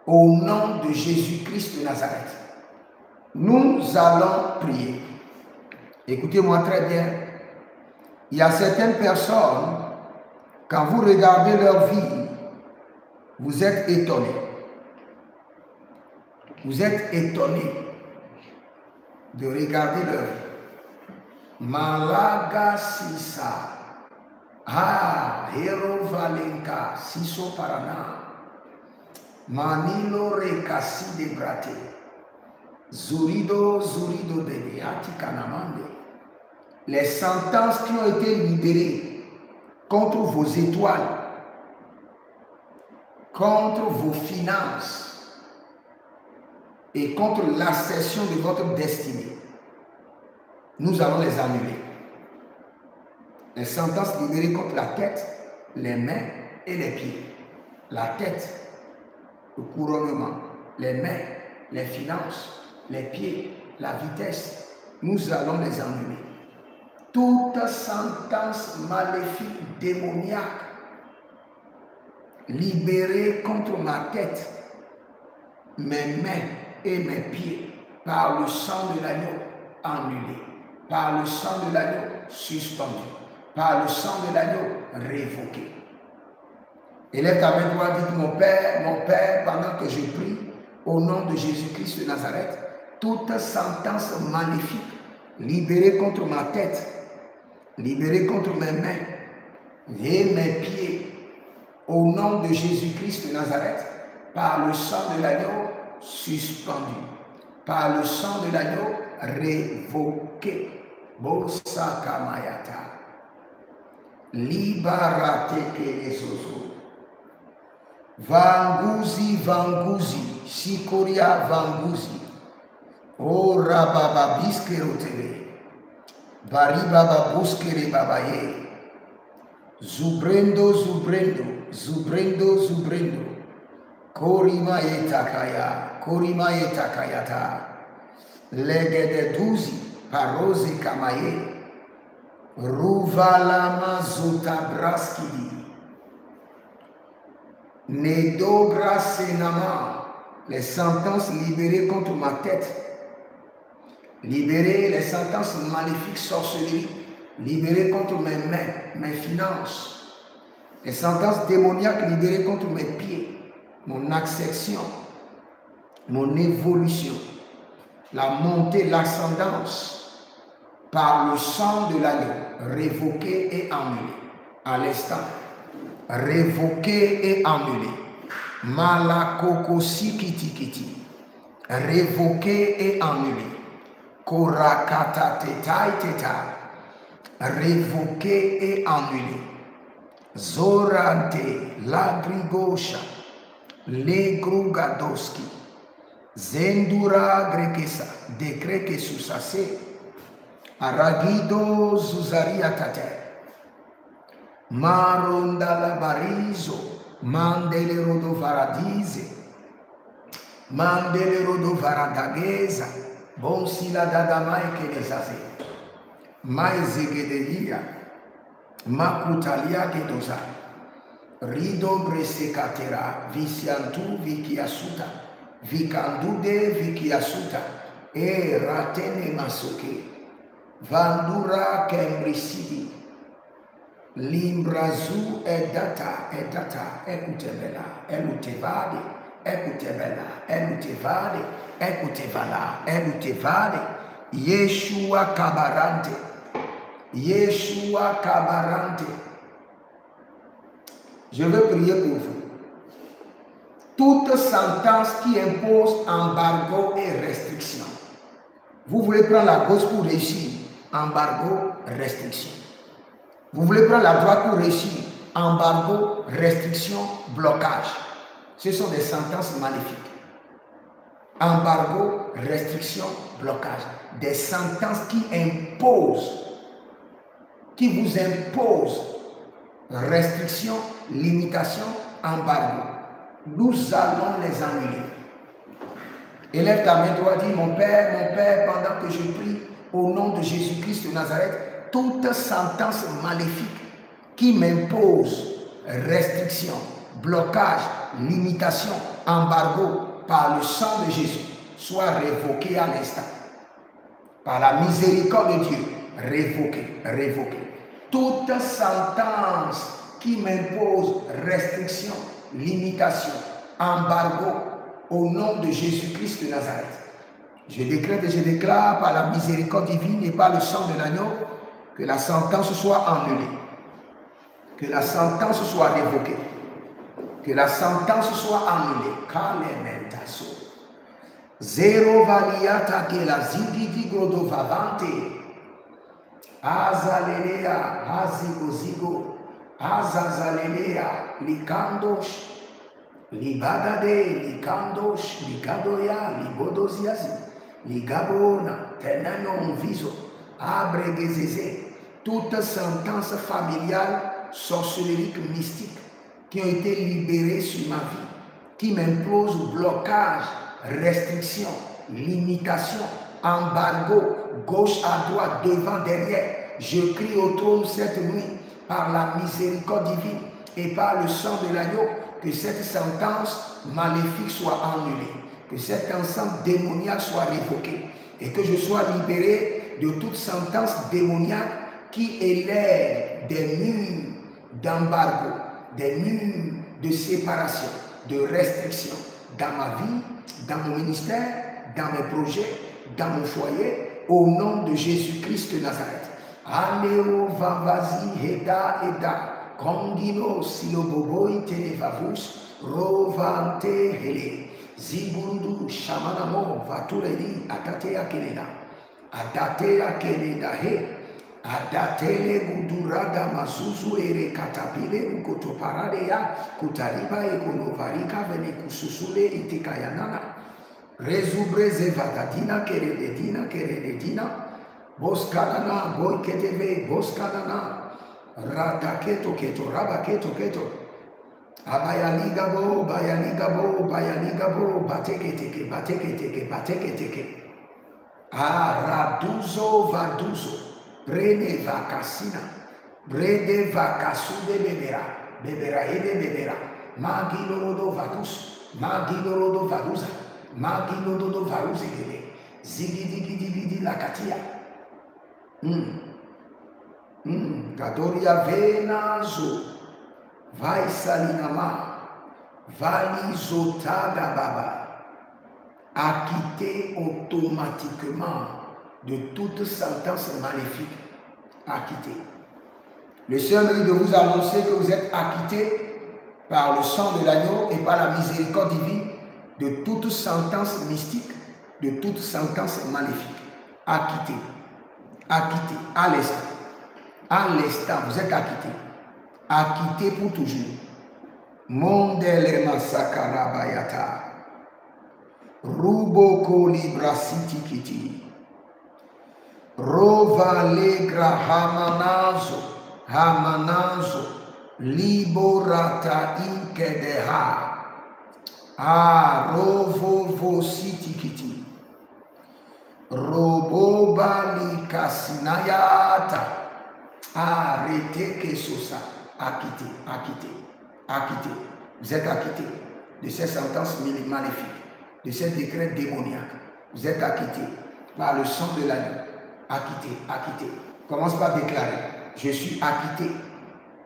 [SPEAKER 1] Au nom de Jésus-Christ de Nazareth. Nous allons prier. Écoutez-moi très bien. Il y a certaines personnes, quand vous regardez leur vie, vous êtes étonnés. Vous êtes étonnés de regarder leur vie. Malaga Sisa, Hero Valenka, Siso Parana, Manilo Rekasi de Brate, Zurido de Atikanamande. Les sentences qui ont été libérées contre vos étoiles, contre vos finances et contre l'accession de votre destinée, nous allons les annuler. Les sentences libérées contre la tête, les mains et les pieds. La tête, le couronnement, les mains, les finances, les pieds, la vitesse, nous allons les annuler. Toute sentence maléfique, démoniaque, libérée contre ma tête, mes mains et mes pieds, par le sang de l'agneau, annulée. Par le sang de l'agneau, suspendue. Par le sang de l'agneau, révoquée. Élève ta main droite, dites mon Père, pendant que je prie, au nom de Jésus-Christ de Nazareth, toute sentence maléfique, libérée contre ma tête, libéré contre mes mains et mes pieds, au nom de Jésus-Christ de Nazareth, par le sang de l'agneau suspendu, par le sang de l'agneau révoqué. Bosa Kamayata, Libarate Keresoso, Vanguzi, Shikoria Vanguzi, O Rabababiskero Baribaba buskere babaye. Zubrendo. Korima etakayata. Legede duzi parose kamaye. Ruvalama zuta braskidi. Nedogra Senama, les sentences libérées contre ma tête. Libérer les sentences maléfiques, sorcelleries, libérer contre mes mains, mes finances. Les sentences démoniaques libérées contre mes pieds, mon accession, mon évolution, la montée, l'ascendance, par le sang de l'agneau, révoqué et annulé. À l'instant, révoqué et annulé. Malakokosi kiti kiti, révoqué et annulé. Korakata tetai teta, révoqué et annulé. Zorante, lagrigosha, legrugadoski, zendura grekesa, dekreke susase, aragido zuzaria tate, maronda la barizo, mandele rodo varadize, mandele rodo varadageza, bon sila dadamai que desase, maizegederia, makutalia que dosa, rido bresekatera, visiantu vikiasuta, vikandude vikiasuta, e ratene masoke, vandura kembrisidi, limbrazu edata, ekutebela, elutevade, elutevade, elutevade, Yeshua kabarante, Yeshua kabarante. Je veux prier pour vous. Toute sentence qui impose embargo et restriction. Vous voulez prendre la gauche pour réussir, embargo, restriction. Vous voulez prendre la droite pour réussir, embargo, restriction, blocage. Ce sont des sentences maléfiques. Embargo, restriction, blocage. Des sentences qui imposent, qui vous imposent restriction, limitation, embargo. Nous allons les annuler. Élève ta main droite, dis mon Père, pendant que je prie au nom de Jésus-Christ de Nazareth, toute sentence maléfique qui m'impose restriction, blocage, limitation, embargo par le sang de Jésus, soit révoquée à l'instant. Par la miséricorde de Dieu, révoquée. Toute sentence qui m'impose restriction, limitation, embargo, au nom de Jésus-Christ de Nazareth. Je décrète et je déclare par la miséricorde divine et par le sang de l'agneau que la sentence soit annulée, que la sentence soit révoquée, que la sentence soit annulée. Kalementaso. Zero valiata que la zigidi godovavante. Azalelea, azigozigo, azazalelea, likandosh. Libadade, likandosh, likadoya, libodoziazi, ligabona, tenanon viso, abregezeze, toute sentence familiale, sorcellerique, mystique, qui ont été libérées sur ma vie, qui m'imposent blocage, restriction, limitation, embargo, gauche à droite, devant, derrière. Je crie au trône cette nuit, par la miséricorde divine et par le sang de l'agneau, que cette sentence maléfique soit annulée, que cet ensemble démoniaque soit révoqué et que je sois libéré de toute sentence démoniaque qui élève des murs d'embargo, des murs de séparation, de restriction dans ma vie, dans mon ministère, dans mes projets, dans mon foyer, au nom de Jésus-Christ de Nazareth. Aléo vavazi eda. Kongino siloboboi televavus rovante hele ziburudu shamanamo vatureli atate akeleda he adatele gudurada masuzu ere katapile ukotoparade ya kutariba ekonovarika vene kususule itikayanana rezubreze vagadina kerededina boskadana boiketeve boskadana Rataketo keto, rabaketo keto. Abayaligabo, bateketeke. Araduzo vaduzo. Brede vacasina. Brede vacasude bebera. Bebera ede bebera. Magilorodo Vadus, Magilorodo Vaduza, Magilorodo Varuzegede, Zigidigidi Lakatia. Gadoria Venazo, Vai Salinama, Vali Zotaga Baba, acquitté automatiquement de toute sentence maléfique. Acquitté. Le Seigneur mérite de vous annoncer que vous êtes acquitté par le sang de l'agneau et par la miséricorde divine de toute sentence mystique, de toute sentence maléfique. Acquitté. Acquitté. À l'instant. À l'instant, vous êtes acquitté. Acquitté pour toujours. Mondelema Sakarabayata. Ruboko Librasiti Kiti. Rova Legra Hamanazo, Liborata Inkedeha, Rovo Sitikiti, Robobali Kasinayata, arrêtez que ça, acquitté. Vous êtes acquitté de ces sentences maléfiques, de ces décrets démoniaques. Vous êtes acquitté par le sang de l'agneau. Acquitté. Commence par déclarer: je suis acquitté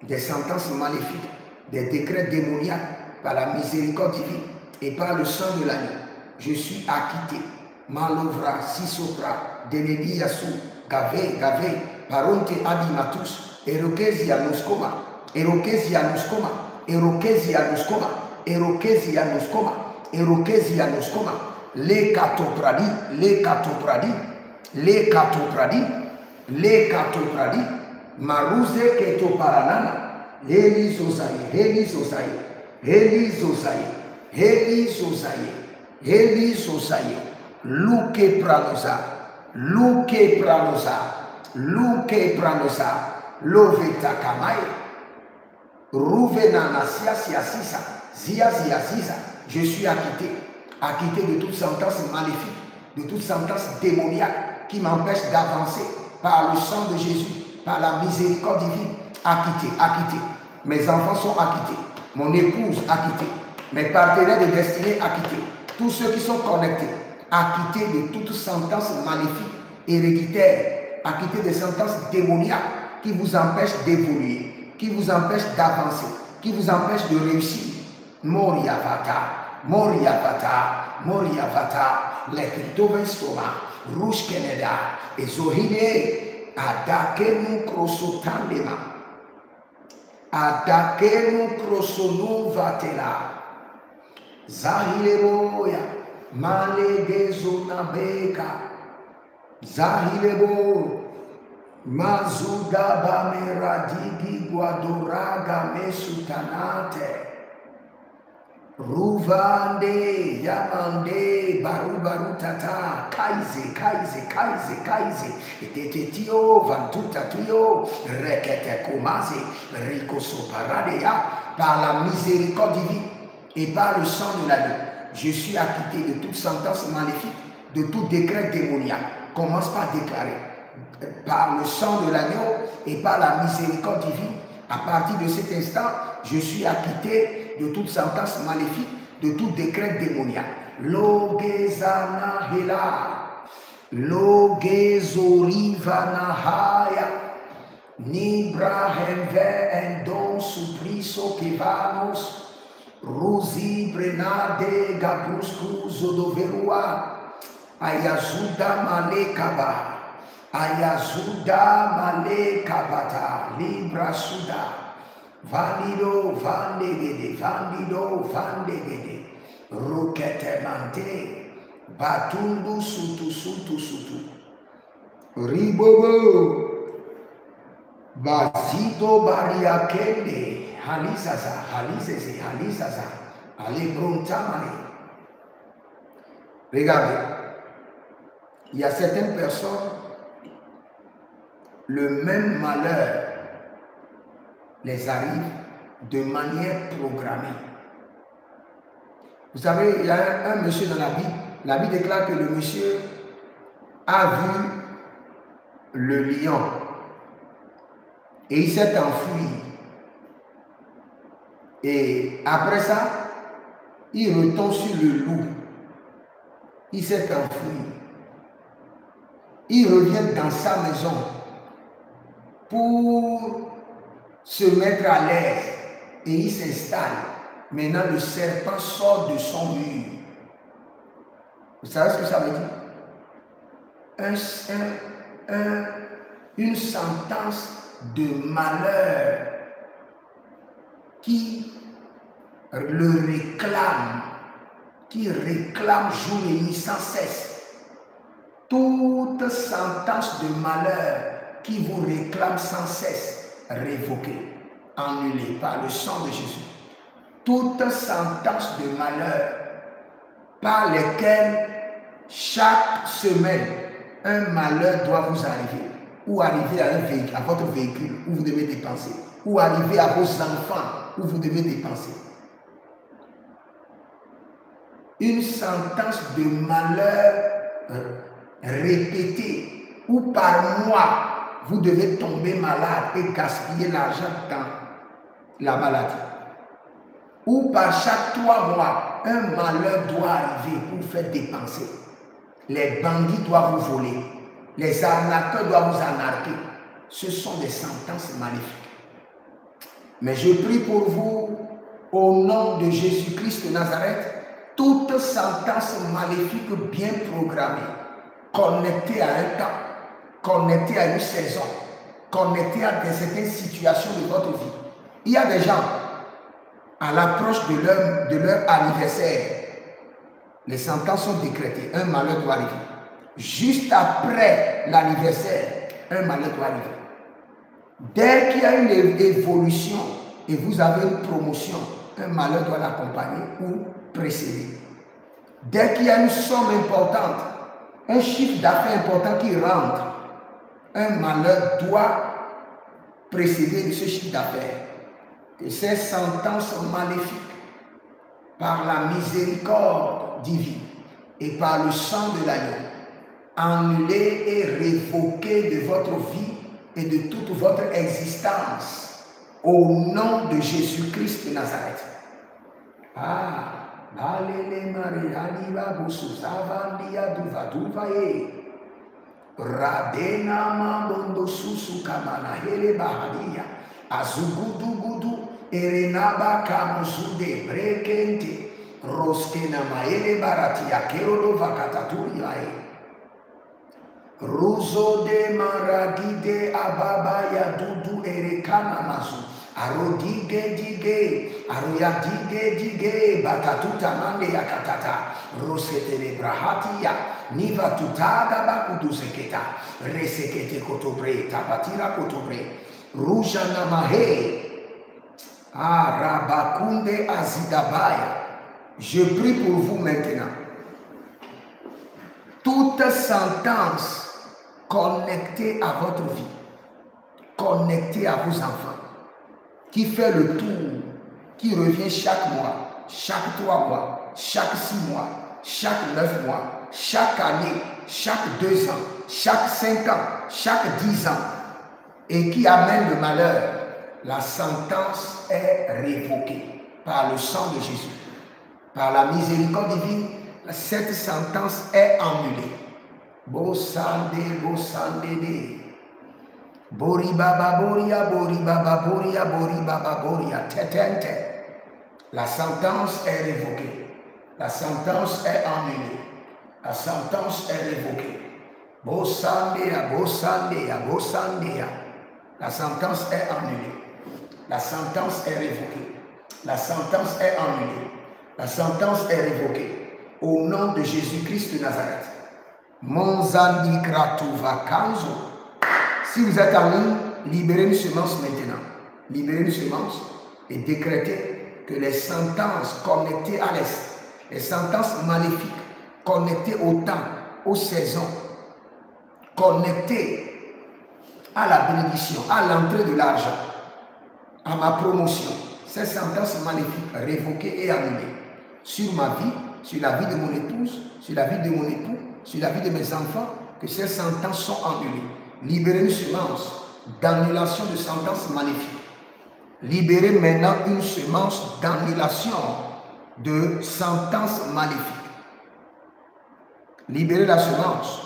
[SPEAKER 1] des sentences maléfiques, des décrets démoniaques par la miséricorde divine et par le sang de l'agneau. Je suis acquitté. Malovra, Sisopra, Deneli Yasu, Gave, Paronte Abimatus, Erokezia Nuskoma, Le Katopradi, Maruze Keto Paranana, Heli Zosaye, Luke Pranosa, Loveta Kamai, Rouvenana Siasisa, Zia. Je suis acquitté de toute sentence maléfique, de toute sentence démoniaque qui m'empêche d'avancer par le sang de Jésus, par la miséricorde divine. Acquitté. Mes enfants sont acquittés, mon épouse acquittée, mes partenaires de destinée acquittés, tous ceux qui sont connectés, acquittés de toute sentence maléfique, héréditaire, acquittés des sentences démoniaques qui vous empêchent d'évoluer, qui vous empêchent d'avancer, qui vous empêchent de réussir. Moriavata, Lekritovanstoma, Rouge Canada, Ezohine, Adakenu Krosotandema, Adakenu Krosonu Vatela, Zahileboya, Male de Zonabeka, Zahilebo, Mazuda Bameradigi Guadoraga Mesutanate, Ruvande, Yamande, Barubarutata, Kaize, Etetio, Vantutatio, Rekete Komase, Rico Soparadea, par la miséricorde divine et par le sang de l'agneau. Je suis acquitté de toute sentence maléfique, de tout décret démoniaque. Commence par déclarer, par le sang de l'agneau et par la miséricorde divine. À partir de cet instant, je suis acquitté de toute sentence maléfique, de tout décret démoniaque. Logezana hela, logezorivana haya, nibra henve endon supriso kevanos, rusi brenade gabrusku zodoverua, ayazuda malekaba. Ayazuda male kabata libra suda valido vandegede rokete mante batundu sutu ribobo bazido bariakende halisasa alebrontamane. Regardez, il y a certaines personnes, le même malheur les arrive de manière programmée. Vous savez, il y a un monsieur dans la Bible. La Bible déclare que le monsieur a vu le lion et il s'est enfui. Et après ça, il retombe sur le loup. Il s'est enfui. Il revient dans sa maison pour se mettre à l'aise et il s'installe. Maintenant, le serpent sort de son mur. Vous savez ce que ça veut dire? Une sentence de malheur qui le réclame, jour et nuit sans cesse. Toute sentence de malheur qui vous réclame sans cesse, révoquée, annulée par le sang de Jésus. Toute sentence de malheur par lesquelles chaque semaine un malheur doit vous arriver, ou arriver à votre véhicule où vous devez dépenser, ou arriver à vos enfants où vous devez dépenser. Une sentence de malheur répétée, où par mois vous devez tomber malade et gaspiller l'argent dans la maladie. Ou par chaque 3 mois, un malheur doit arriver pour vous faire dépenser. Les bandits doivent vous voler. Les arnaqueurs doivent vous arnaquer. Ce sont des sentences maléfiques. Mais je prie pour vous, au nom de Jésus-Christ de Nazareth, toute sentence maléfique bien programmée, connectée à un temps, connectée à une saison, connectée à certaines situations de votre vie. Il y a des gens, à l'approche de leur anniversaire, les sentences sont décrétées, un malheur doit arriver. Juste après l'anniversaire, un malheur doit arriver. Dès qu'il y a une évolution et vous avez une promotion, un malheur doit l'accompagner ou précéder. Dès qu'il y a une somme importante, un chiffre d'affaires important qui rentre, un malheur doit précéder de ce chiffre d'affaires. Que ces sentences maléfiques, par la miséricorde divine et par le sang de l'agneau, annulées et révoquées de votre vie et de toute votre existence, au nom de Jésus-Christ de Nazareth. Alele Maria Liva Bosuzava Lia Duva Duvaye Radena Mambondo Susu Kamana Hele Bahadia Azugudu Gudu Erenaba Kamusude Brekente Roskena Maele Baratia Kerodo Vakatatuyae Ruzo de Maragide Ababaya Dudu Erekana Masu Arodige dige, aroya dige, batatuta mande yakatata, rosetele brahatia, niva tutada bakudu seketa, resekete kotobre, tapatira kotobre, ruja namahe, arabakunde azidabaya. Je prie pour vous maintenant. Toute sentence connectée à votre vie, connectée à vos enfants, qui fait le tour, qui revient chaque mois, chaque 3 mois, chaque 6 mois, chaque 9 mois, chaque année, chaque 2 ans, chaque 5 ans, chaque 10 ans, et qui amène le malheur, la sentence est révoquée par le sang de Jésus. Par la miséricorde divine, cette sentence est annulée. Bosande, bosande, Bori baba boria, bori baba boria, bori baba boria, tetente. La sentence est révoquée. La sentence est annulée. La sentence est révoquée. Bosandea, bosandea, bosandea. La sentence est annulée. La sentence est révoquée. La sentence est annulée. La sentence est révoquée. Au nom de Jésus-Christ de Nazareth. Monzandi kratuva kanzo. Si vous êtes en ligne, libérez une semence maintenant. Libérez une semence et décrétez que les sentences connectées à l'Est, les sentences maléfiques connectées au temps, aux saisons, connectées à la bénédiction, à l'entrée de l'argent, à ma promotion, ces sentences maléfiques révoquées et annulées sur ma vie, sur la vie de mon épouse, sur la vie de mon époux, sur la vie de mes enfants, que ces sentences sont annulées. Libérez une semence d'annulation de sentences maléfiques. libérez maintenant une semence d'annulation de sentence maléfique. Libérez la semence.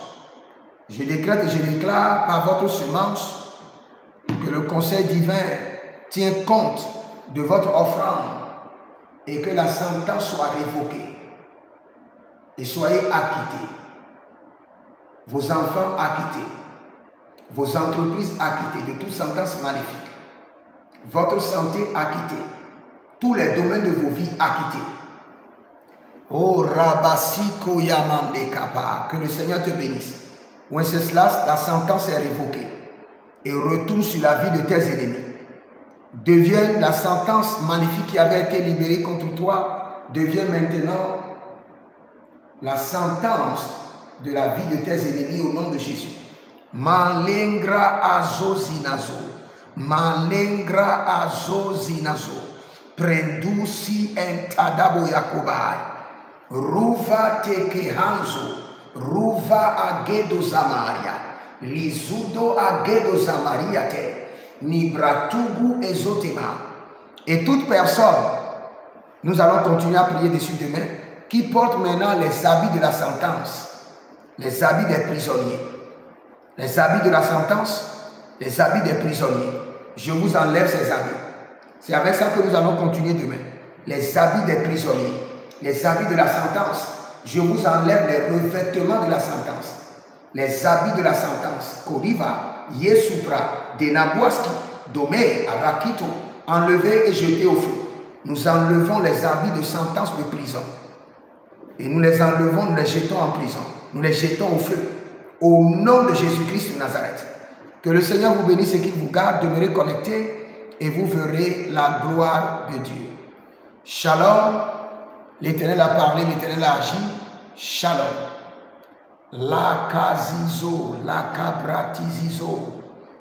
[SPEAKER 1] Je décrète et je déclare par votre semence que le conseil divin tient compte de votre offrande et que la sentence soit révoquée et soyez acquittés. Vos enfants acquittés, vos entreprises acquittées de toute sentence maléfique, votre santé acquittée, tous les domaines de vos vies acquittés. Oh Rabasiko Yamande Kapa, que le Seigneur te bénisse. Wenceslas, la sentence est révoquée et retourne sur la vie de tes ennemis. Devienne la sentence maléfique qui avait été libérée contre toi, devient maintenant la sentence de la vie de tes ennemis au nom de Jésus. Malengra azozinazo, malengra azozinazo, prendusi entadabo yakobai, ruva tekehanzo, ruva agedo zamaria, lizudo agedo zamariate, nibratugu ezotema. Et toute personne, nous allons continuer à prier dessus demain, qui porte maintenant les habits de la sentence, les habits des prisonniers, les habits de la sentence, les habits des prisonniers. Je vous enlève ces habits. C'est avec ça que nous allons continuer demain. Les habits des prisonniers, les habits de la sentence. Je vous enlève les revêtements de la sentence, les habits de la sentence. Koriva, Yesupra, Denabwaski, Domé, Arakito, enlevés et jetés au feu. Nous enlevons les habits de sentence de prison. Et nous les enlevons, nous les jetons en prison. Nous les jetons au feu. Au nom de Jésus-Christ de Nazareth. Que le Seigneur vous bénisse et qu'il vous garde. Demeurez connectés et vous verrez la gloire de Dieu. Shalom. L'Éternel a parlé, l'Éternel a agi. Shalom. La kazizo, la kabratizizo.